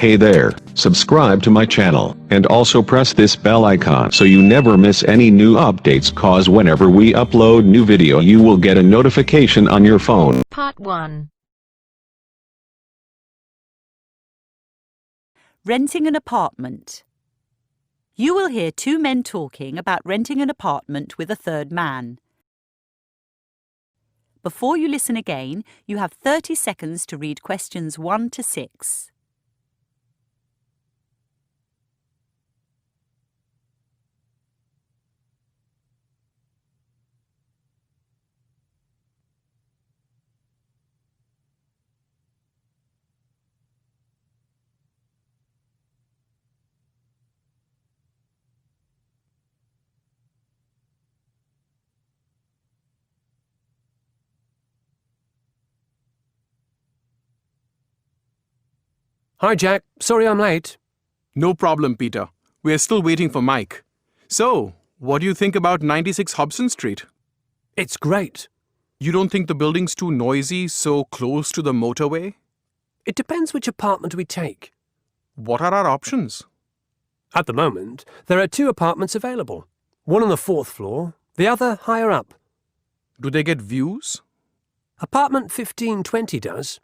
Hey there, subscribe to my channel, and also press this bell icon so you never miss any new updates, cause whenever we upload new video you will get a notification on your phone. Part 1. Renting an apartment. You will hear two men talking about renting an apartment with a third man. Before you listen again, you have 30 seconds to read questions 1 to 6. Hi, Jack. Sorry I'm late. No problem, Peter. We're still waiting for Mike. So, what do you think about 96 Hobson Street? It's great. You don't think the building's too noisy, so close to the motorway? It depends which apartment we take. What are our options? At the moment, there are 2 apartments available. One on the 4th floor, the other higher up. Do they get views? Apartment 1520 does.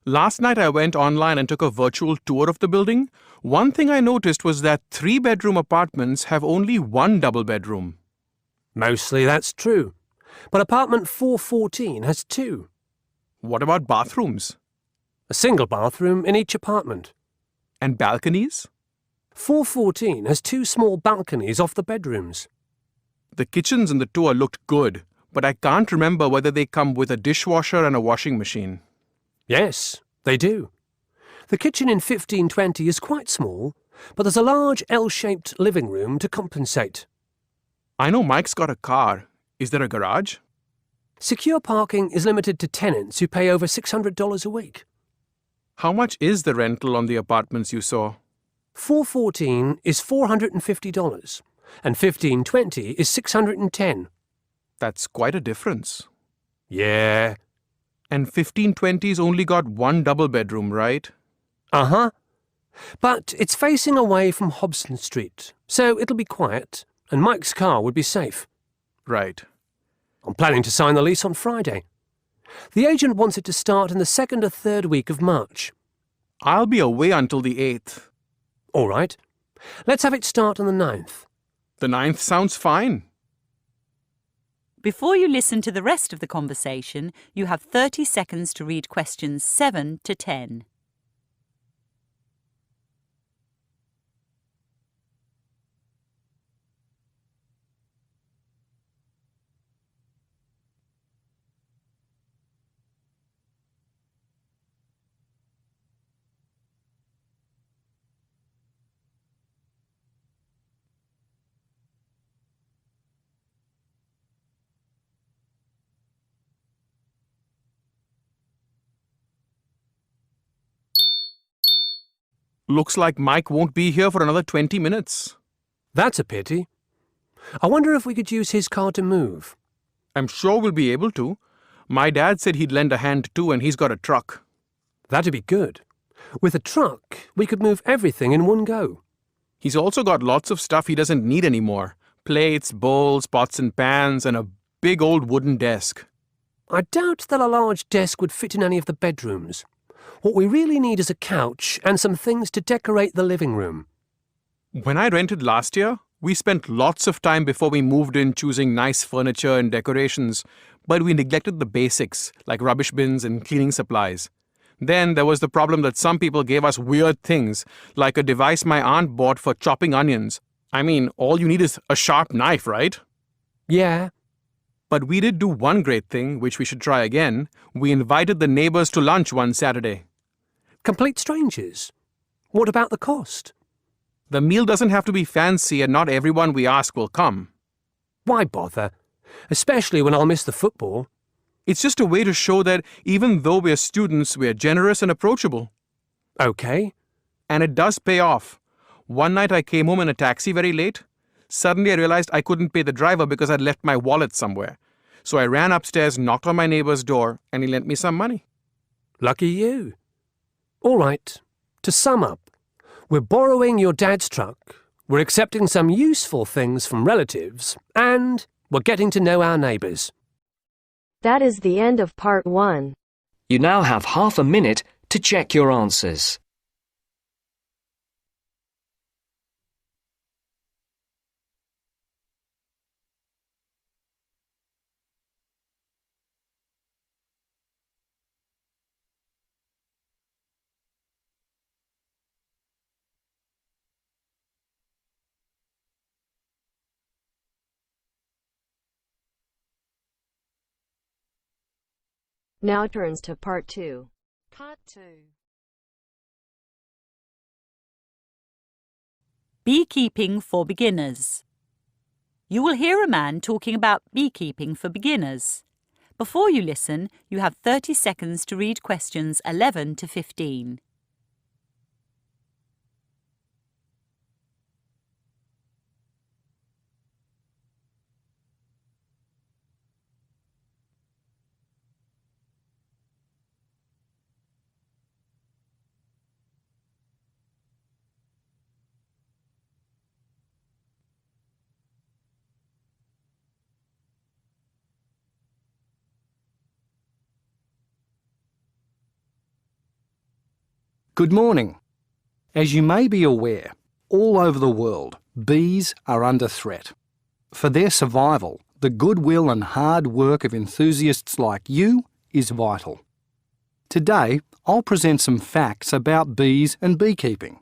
Last night I went online and took a virtual tour of the building. One thing I noticed was that 3-bedroom apartments have only 1 double bedroom. Mostly that's true. But apartment 414 has 2. What about bathrooms? A single bathroom in each apartment. And balconies? 414 has 2 small balconies off the bedrooms. The kitchens in the tour looked good, but I can't remember whether they come with a dishwasher and a washing machine. Yes, they do. The kitchen in 1520 is quite small, but there's a large L-shaped living room to compensate. I know Mike's got a car. Is there a garage? Secure parking is limited to tenants who pay over $600 a week. How much is the rental on the apartments you saw? 414 is $450, and 1520 is $610. That's quite a difference. Yeah. And 1520's only got 1 double bedroom, right? Uh-huh. But it's facing away from Hobson Street, so it'll be quiet, and Mike's car would be safe. Right. I'm planning to sign the lease on Friday. The agent wants it to start in the 2nd or 3rd week of March. I'll be away until the 8th. All right. Let's have it start on the 9th. The 9th sounds fine. Before you listen to the rest of the conversation, you have 30 seconds to read questions 7 to 10. Looks like Mike won't be here for another 20 minutes. That's a pity. I wonder if we could use his car to move. I'm sure we'll be able to. My dad said he'd lend a hand too, and he's got a truck. That'd be good. With a truck, we could move everything in one go. He's also got lots of stuff he doesn't need anymore. Plates, bowls, pots and pans, and a big old wooden desk. I doubt that a large desk would fit in any of the bedrooms. What we really need is a couch and some things to decorate the living room. When I rented last year, we spent lots of time before we moved in choosing nice furniture and decorations, but we neglected the basics, like rubbish bins and cleaning supplies. Then there was the problem that some people gave us weird things, like a device my aunt bought for chopping onions. I mean, all you need is a sharp knife, right? Yeah. But we did do one great thing, which we should try again. We invited the neighbors to lunch one Saturday. Complete strangers? What about the cost? The meal doesn't have to be fancy, and not everyone we ask will come. Why bother? Especially when I'll miss the football. It's just a way to show that even though we're students, we're generous and approachable. Okay. And it does pay off. One night I came home in a taxi very late. Suddenly I realized I couldn't pay the driver because I'd left my wallet somewhere. So I ran upstairs, knocked on my neighbor's door, and he lent me some money. Lucky you. All right. To sum up, we're borrowing your dad's truck, we're accepting some useful things from relatives, and we're getting to know our neighbours. That is the end of part 1. You now have half a minute to check your answers. Now turns to part 2. Part 2. Beekeeping for beginners. You will hear a man talking about beekeeping for beginners. Before you listen, you have 30 seconds to read questions 11 to 15. Good morning. As you may be aware, all over the world, bees are under threat. For their survival, the goodwill and hard work of enthusiasts like you is vital. Today, I'll present some facts about bees and beekeeping.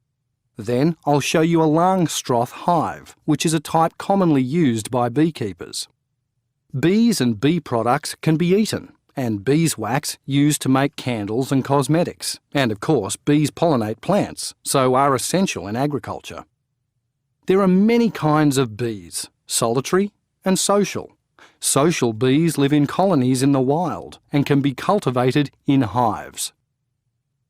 Then I'll show you a Langstroth hive, which is a type commonly used by beekeepers. Bees and bee products can be eaten, and beeswax used to make candles and cosmetics. And of course, bees pollinate plants, so are essential in agriculture. There are many kinds of bees, solitary and social. Social bees live in colonies in the wild and can be cultivated in hives.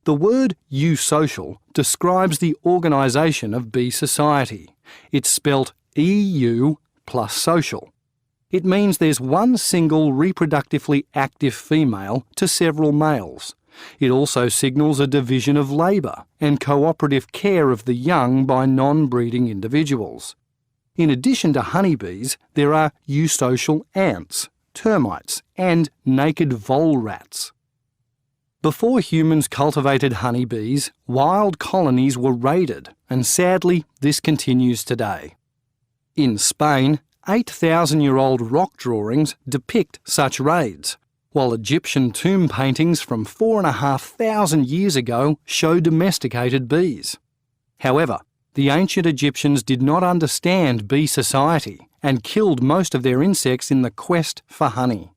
The word eusocial describes the organisation of bee society. It's spelt EU plus social. It means there's one single reproductively active female to several males. It also signals a division of labour and cooperative care of the young by non-breeding individuals. In addition to honeybees, there are eusocial ants, termites, and naked vole rats. Before humans cultivated honeybees, wild colonies were raided, and sadly, this continues today. In Spain, 8,000-year-old rock drawings depict such raids, while Egyptian tomb paintings from 4,500 years ago show domesticated bees. However, the ancient Egyptians did not understand bee society and killed most of their insects in the quest for honey.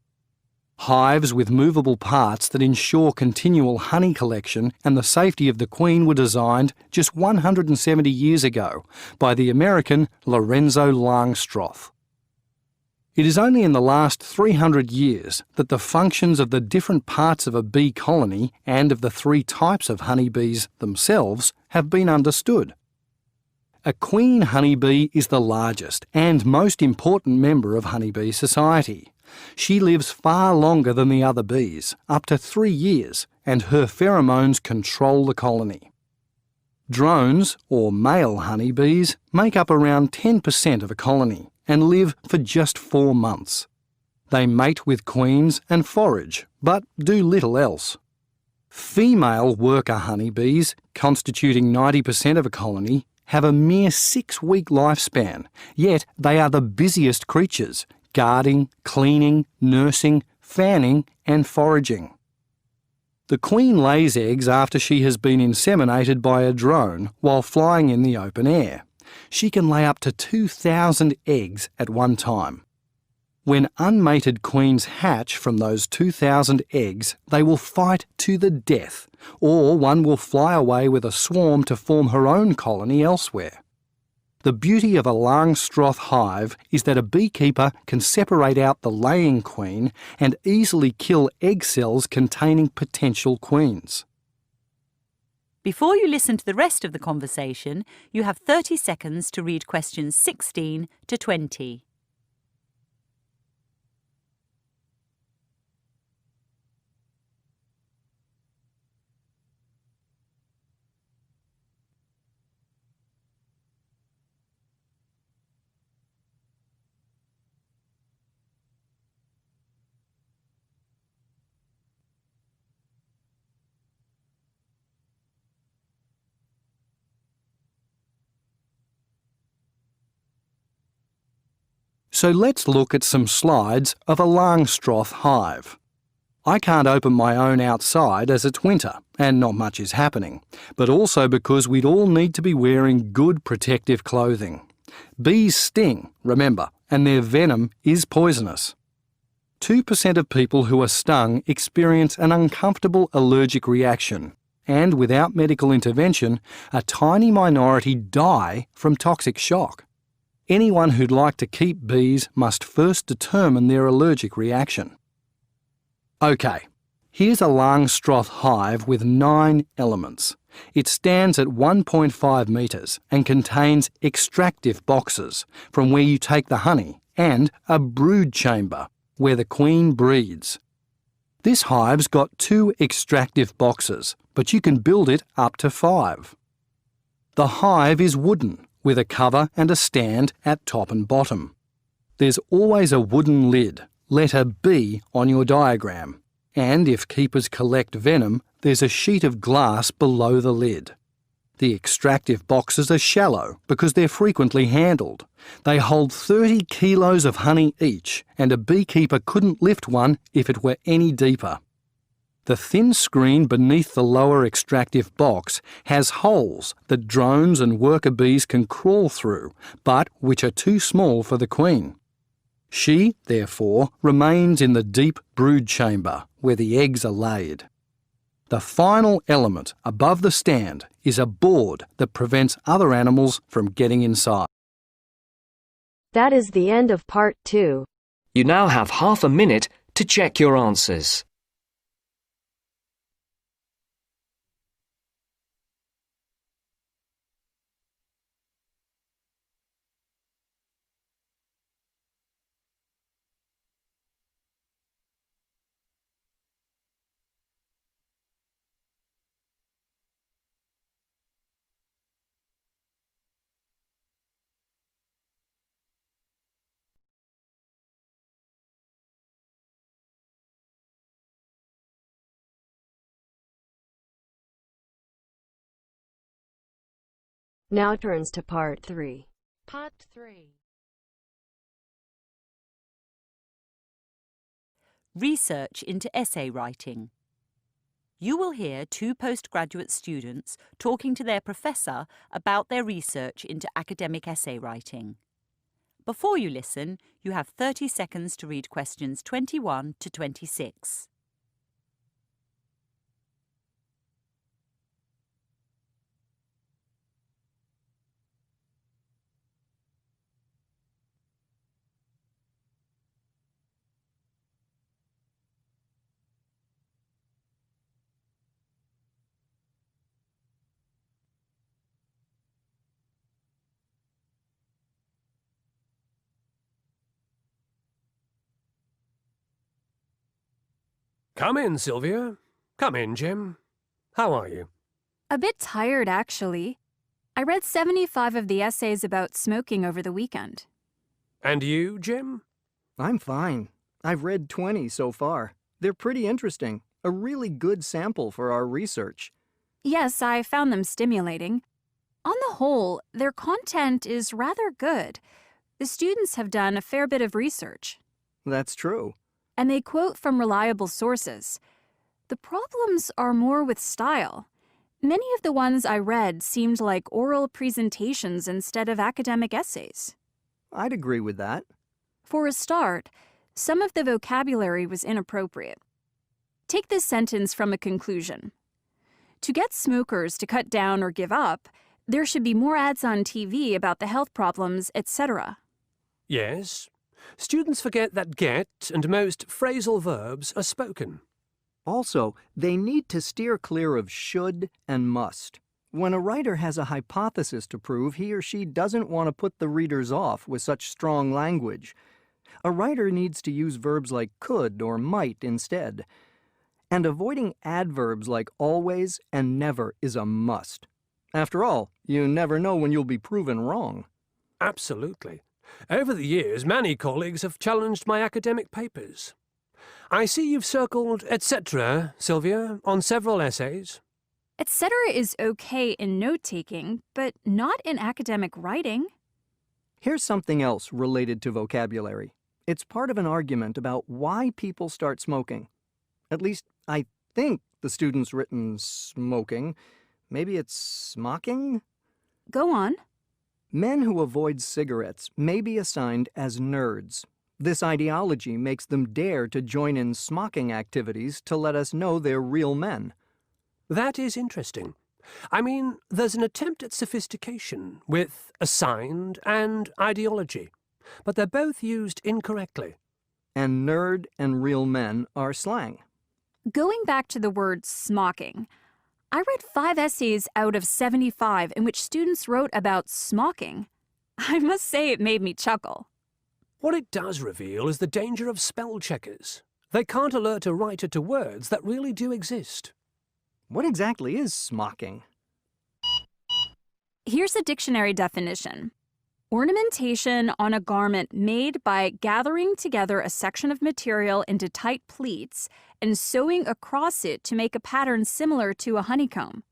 Hives with movable parts that ensure continual honey collection and the safety of the queen were designed just 170 years ago by the American Lorenzo Langstroth. It is only in the last 300 years that the functions of the different parts of a bee colony and of the 3 types of honeybees themselves have been understood. A queen honeybee is the largest and most important member of honeybee society. She lives far longer than the other bees, up to 3 years, and her pheromones control the colony. Drones, or male honeybees, make up around 10% of a colony and live for just 4 months. They mate with queens and forage, but do little else. Female worker honeybees, constituting 90% of a colony, have a mere 6-week lifespan, yet they are the busiest creatures, guarding, cleaning, nursing, fanning and foraging. The queen lays eggs after she has been inseminated by a drone while flying in the open air. She can lay up to 2,000 eggs at one time. When unmated queens hatch from those 2,000 eggs, they will fight to the death, or one will fly away with a swarm to form her own colony elsewhere. The beauty of a Langstroth hive is that a beekeeper can separate out the laying queen and easily kill egg cells containing potential queens. Before you listen to the rest of the conversation, you have 30 seconds to read questions 16 to 20. So let's look at some slides of a Langstroth hive. I can't open my own outside as it's winter and not much is happening, but also because we'd all need to be wearing good protective clothing. Bees sting, remember, and their venom is poisonous. 2% of people who are stung experience an uncomfortable allergic reaction, and without medical intervention, a tiny minority die from toxic shock. Anyone who'd like to keep bees must first determine their allergic reaction. OK, here's a Langstroth hive with 9 elements. It stands at 1.5 metres and contains extractive boxes, from where you take the honey, and a brood chamber, where the queen breeds. This hive's got 2 extractive boxes, but you can build it up to 5. The hive is wooden, with a cover and a stand at top and bottom. There's always a wooden lid, letter B on your diagram, and if keepers collect venom, there's a sheet of glass below the lid. The extractive boxes are shallow because they're frequently handled. They hold 30 kilos of honey each, and a beekeeper couldn't lift one if it were any deeper. The thin screen beneath the lower extractive box has holes that drones and worker bees can crawl through, but which are too small for the queen. She, therefore, remains in the deep brood chamber, where the eggs are laid. The final element above the stand is a board that prevents other animals from getting inside. That is the end of part 2. You now have half a minute to check your answers. Now turns to part 3. Part 3. Research into essay writing. You will hear 2 postgraduate students talking to their professor about their research into academic essay writing. Before you listen, you have 30 seconds to read questions 21 to 26. Come in, Sylvia. Come in, Jim. How are you? A bit tired, actually. I read 75 of the essays about smoking over the weekend. And you, Jim? I'm fine. I've read 20 so far. They're pretty interesting. A really good sample for our research. Yes, I found them stimulating. On the whole, their content is rather good. The students have done a fair bit of research. That's true. And they quote from reliable sources. The problems are more with style. Many of the ones I read seemed like oral presentations instead of academic essays. I'd agree with that. For a start, some of the vocabulary was inappropriate. Take this sentence from a conclusion. To get smokers to cut down or give up, there should be more ads on TV about the health problems, etc. Yes. Students forget that get and most phrasal verbs are spoken. Also, they need to steer clear of should and must. When a writer has a hypothesis to prove, he or she doesn't want to put the readers off with such strong language. A writer needs to use verbs like could or might instead. And avoiding adverbs like always and never is a must. After all, you never know when you'll be proven wrong. Absolutely. Over the years, many colleagues have challenged my academic papers. I see you've circled etc., Sylvia, on several essays. Etc. is okay in note-taking, but not in academic writing. Here's something else related to vocabulary. It's part of an argument about why people start smoking. At least, I think the student's written smoking. Maybe it's smocking? Go on. Men who avoid cigarettes may be assigned as nerds. This ideology makes them dare to join in smocking activities to let us know they're real men. That is interesting. I mean, there's an attempt at sophistication with assigned and ideology, but they're both used incorrectly. And nerd and real men are slang. Going back to the word smocking, I read 5 essays out of 75 in which students wrote about smocking. I must say it made me chuckle. What it does reveal is the danger of spell checkers. They can't alert a writer to words that really do exist. What exactly is smocking? Here's a dictionary definition. Ornamentation on a garment made by gathering together a section of material into tight pleats and sewing across it to make a pattern similar to a honeycomb.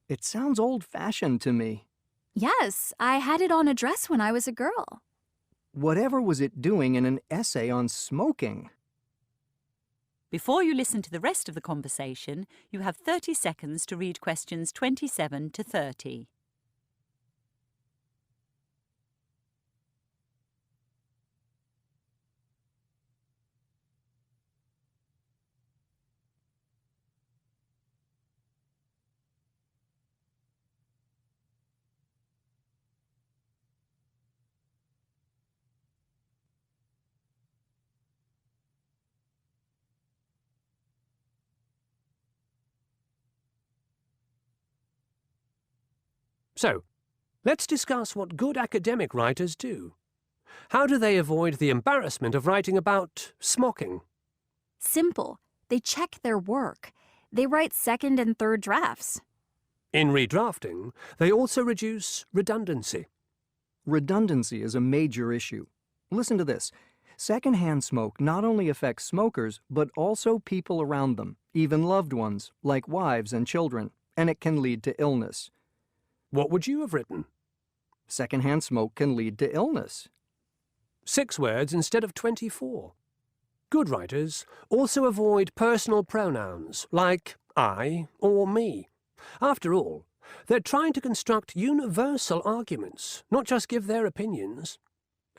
It sounds old-fashioned to me. Yes, I had it on a dress when I was a girl. Whatever was it doing in an essay on smoking? Before you listen to the rest of the conversation, you have 30 seconds to read questions 27 to 30. So, let's discuss what good academic writers do. How do they avoid the embarrassment of writing about smocking? Simple. They check their work. They write second and third drafts. In redrafting, they also reduce redundancy. Redundancy is a major issue. Listen to this. Secondhand smoke not only affects smokers, but also people around them, even loved ones, like wives and children, and it can lead to illness. What would you have written? Secondhand smoke can lead to illness. 6 words instead of 24. Good writers also avoid personal pronouns like I or me. After all, they're trying to construct universal arguments, not just give their opinions.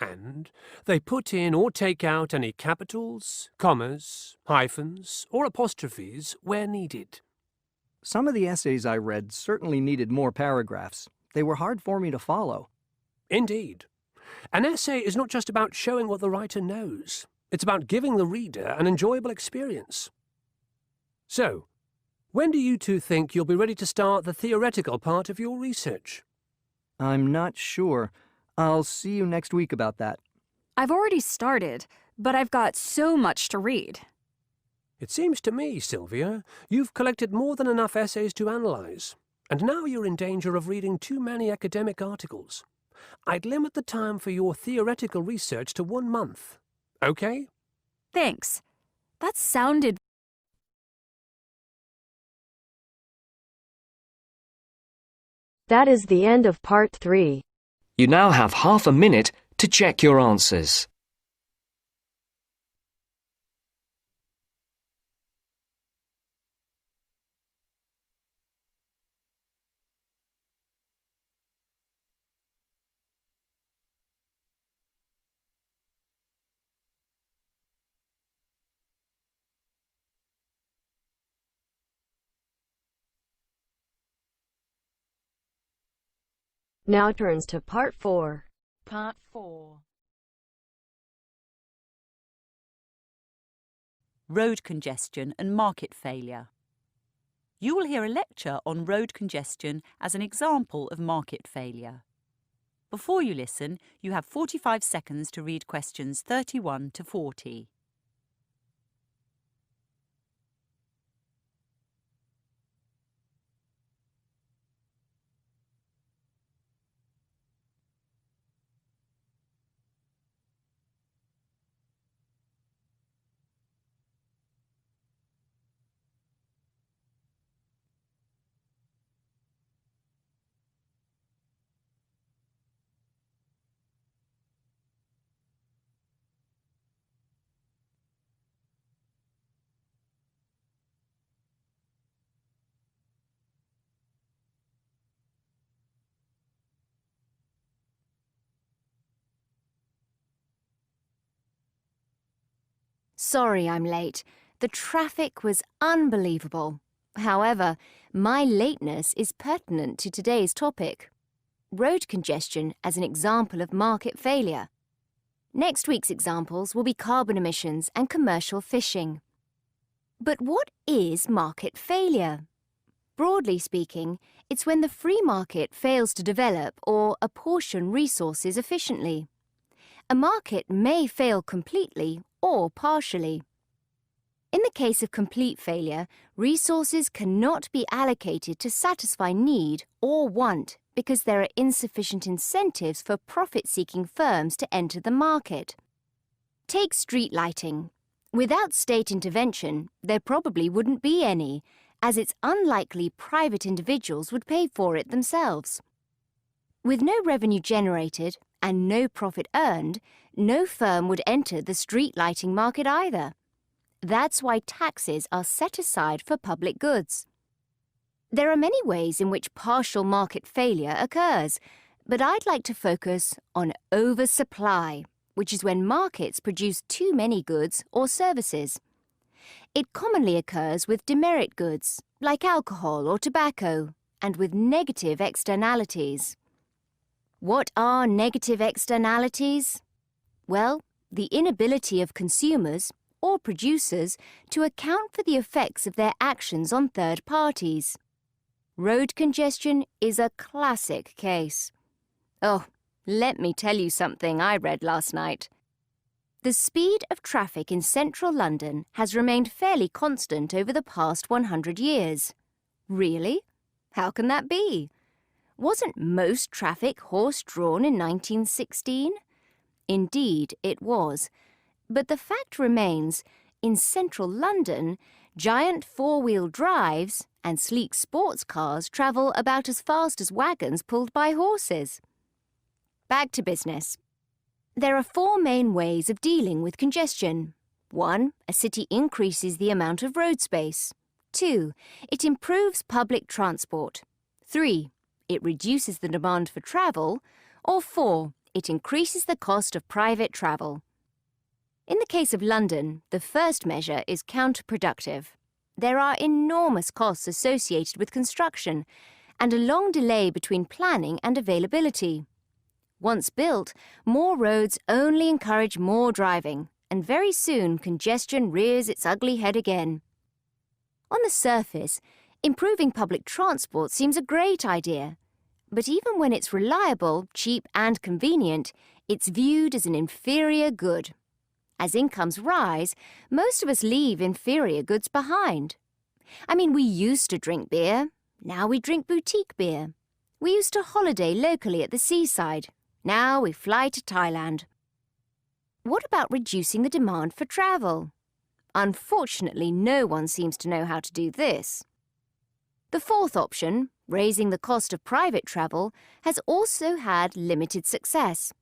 And they put in or take out any capitals, commas, hyphens, or apostrophes where needed. Some of the essays I read certainly needed more paragraphs. They were hard for me to follow. Indeed. An essay is not just about showing what the writer knows. It's about giving the reader an enjoyable experience. So, when do you two think you'll be ready to start the theoretical part of your research? I'm not sure. I'll see you next week about that. I've already started, but I've got so much to read. It seems to me, Sylvia, you've collected more than enough essays to analyse, and now you're in danger of reading too many academic articles. I'd limit the time for your theoretical research to 1 month. Okay? Thanks. That sounded... That is the end of part 3. You now have half a minute to check your answers. Now turns to part 4. Part 4. Road congestion and market failure. You will hear a lecture on road congestion as an example of market failure. Before you listen, you have 45 seconds to read questions 31 to 40. Sorry I'm late. The traffic was unbelievable. However, my lateness is pertinent to today's topic. Road congestion as an example of market failure. Next week's examples will be carbon emissions and commercial fishing. But what is market failure? Broadly speaking, it's when the free market fails to develop or apportion resources efficiently. A market may fail completely or partially. In the case of complete failure, resources cannot be allocated to satisfy need or want because there are insufficient incentives for profit-seeking firms to enter the market. Take street lighting. Without state intervention, there probably wouldn't be any, as it's unlikely private individuals would pay for it themselves. With no revenue generated and no profit earned, no firm would enter the street lighting market either. That's why taxes are set aside for public goods. There are many ways in which partial market failure occurs, but I'd like to focus on oversupply, which is when markets produce too many goods or services. It commonly occurs with demerit goods, like alcohol or tobacco, and with negative externalities. What are negative externalities? Well, the inability of consumers or producers to account for the effects of their actions on third parties. Road congestion is a classic case. Oh, let me tell you something I read last night. The speed of traffic in central London has remained fairly constant over the past 100 years. Really? How can that be? Wasn't most traffic horse-drawn in 1916? Indeed, it was. But the fact remains, in central London, giant four-wheel drives and sleek sports cars travel about as fast as wagons pulled by horses. Back to business. There are four main ways of dealing with congestion. 1. A city increases the amount of road space. 2. It improves public transport. 3. It reduces the demand for travel. Or 4. It increases the cost of private travel. In the case of London, the first measure is counterproductive. There are enormous costs associated with construction and a long delay between planning and availability. Once built, more roads only encourage more driving, and very soon congestion rears its ugly head again. On the surface, improving public transport seems a great idea, but even when it's reliable, cheap and convenient, it's viewed as an inferior good. As incomes rise, most of us leave inferior goods behind. I mean, we used to drink beer. Now we drink boutique beer. We used to holiday locally at the seaside. Now we fly to Thailand. What about reducing the demand for travel? Unfortunately, no one seems to know how to do this. The fourth option, raising the cost of private travel, has also had limited success.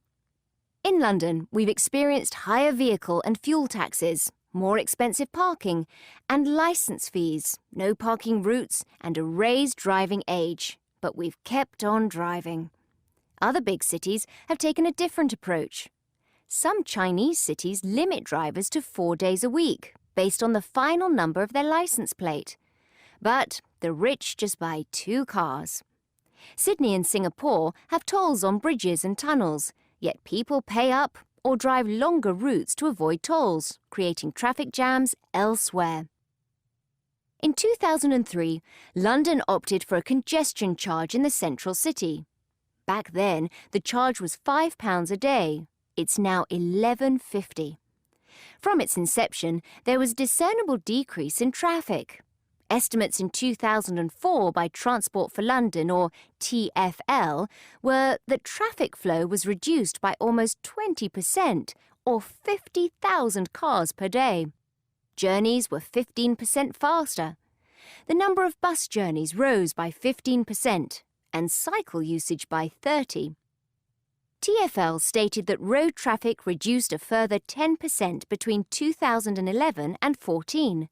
In London, we've experienced higher vehicle and fuel taxes, more expensive parking, and licence fees, no parking routes, and a raised driving age. But we've kept on driving. Other big cities have taken a different approach. Some Chinese cities limit drivers to 4 days a week, based on the final number of their licence plate. But the rich just buy 2 cars. Sydney and Singapore have tolls on bridges and tunnels, yet people pay up or drive longer routes to avoid tolls, creating traffic jams elsewhere. In 2003, London opted for a congestion charge in the central city. Back then, the charge was £5 a day. It's now £11.50. From its inception, there was a discernible decrease in traffic. Estimates in 2004 by Transport for London, or TfL, were that traffic flow was reduced by almost 20%, or 50,000 cars per day. Journeys were 15% faster. The number of bus journeys rose by 15%, and cycle usage by 30%. TfL stated that road traffic reduced a further 10% between 2011 and 14.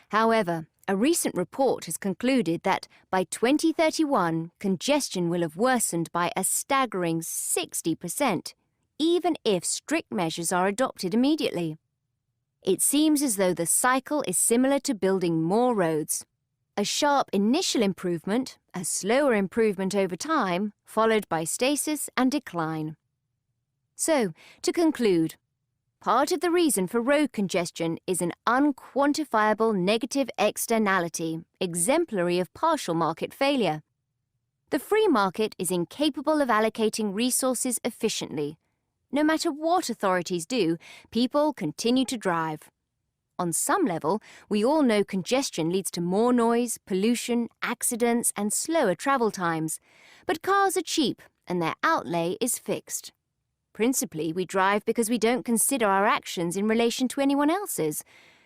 However, a recent report has concluded that by 2031, congestion will have worsened by a staggering 60%, even if strict measures are adopted immediately. It seems as though the cycle is similar to building more roads. A sharp initial improvement, a slower improvement over time, followed by stasis and decline. So, to conclude, part of the reason for road congestion is an unquantifiable negative externality, exemplary of partial market failure. The free market is incapable of allocating resources efficiently. No matter what authorities do, people continue to drive. On some level, we all know congestion leads to more noise, pollution, accidents, and slower travel times. But cars are cheap, and their outlay is fixed. Principally, we drive because we don't consider our actions in relation to anyone else's.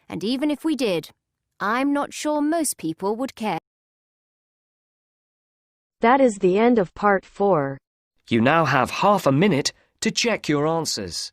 And even if we did, I'm not sure most people would care. That is the end of part 4. You now have half a minute to check your answers.